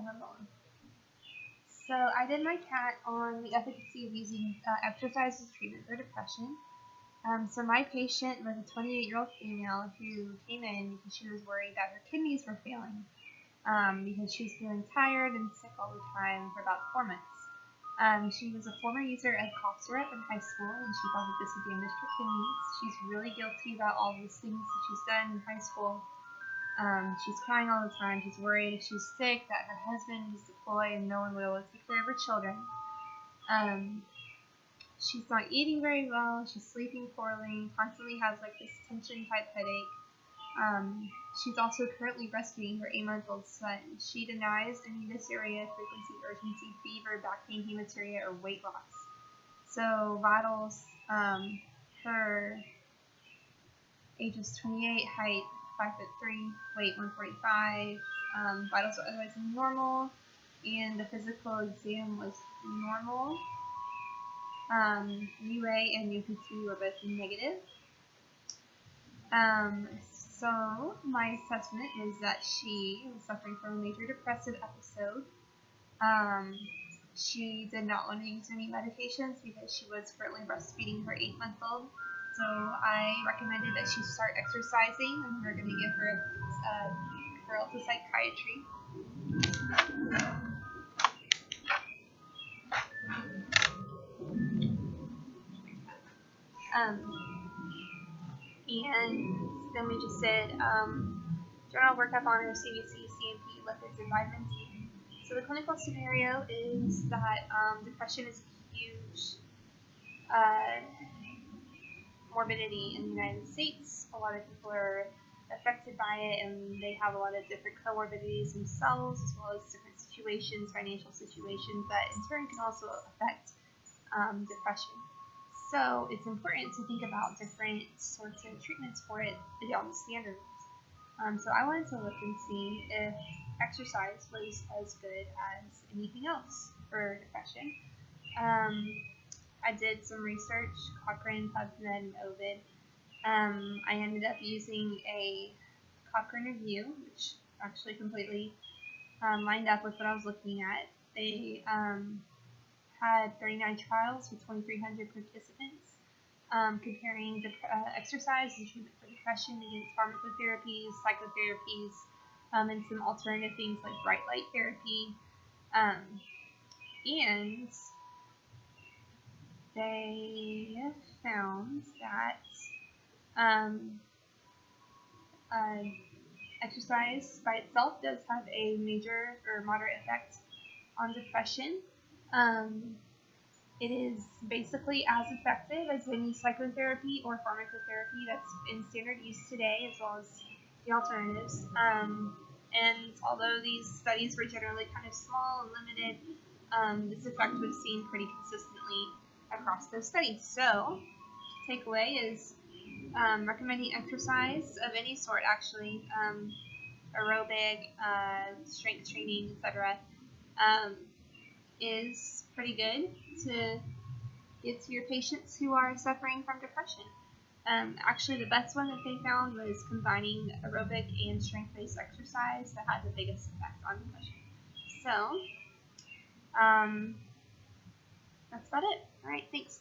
her bone. So I did my CAT on the efficacy of using exercise as treatment for depression. So my patient was a 28-year-old female who came in because she was worried that her kidneys were failing because she was feeling tired and sick all the time for about 4 months. She was a former user of cough syrup in high school, and she thought that this would damage her kidneys. She's really guilty about all these things that she's done in high school. She's crying all the time. She's worried if she's sick that her husband is deployed and no one will be able to take care of her children. She's not eating very well. She's sleeping poorly. Constantly has like this tension type headache. She's also currently breastfeeding her 8-month-old son. She denies any dysuria, frequency, urgency, fever, back pain, hematuria, or weight loss. So vitals, her age is 28, height 5'3", weight 145. Vitals are otherwise normal, and the physical exam was normal. UA and UPC were both negative. So my assessment is that she was suffering from a major depressive episode. She did not want to use any medications because she was currently breastfeeding her 8-month-old. So I recommended that she start exercising, and we're going to give her a referral to psychiatry. And then we just did general workup on her CBC, CMP, lipids, and vitamin D. So the clinical scenario is that depression is a huge morbidity in the United States. A lot of people are affected by it, and they have a lot of different comorbidities themselves, as well as different situations, financial situations that in turn can also affect depression. So it's important to think about different sorts of treatments for it beyond the standard ones. So I wanted to look and see if exercise was as good as anything else for depression. I did some research, Cochrane, PubMed, and Ovid. I ended up using a Cochrane review, which actually completely lined up with what I was looking at. They had 39 trials with 2,300 participants, comparing exercise as treatment for depression against pharmacotherapies, psychotherapies, and some alternative things like bright light therapy. And they found that exercise by itself does have a major or moderate effect on depression. It is basically as effective as any psychotherapy or pharmacotherapy that's in standard use today, as well as the alternatives. And although these studies were generally kind of small and limited, this effect was seen pretty consistently across those studies. So, takeaway is recommending exercise of any sort, actually, aerobic, strength training, etc., is pretty good to give to your patients who are suffering from depression. Actually, the best one that they found was combining aerobic and strength-based exercise that had the biggest effect on depression. So, that's about it. All right, thanks.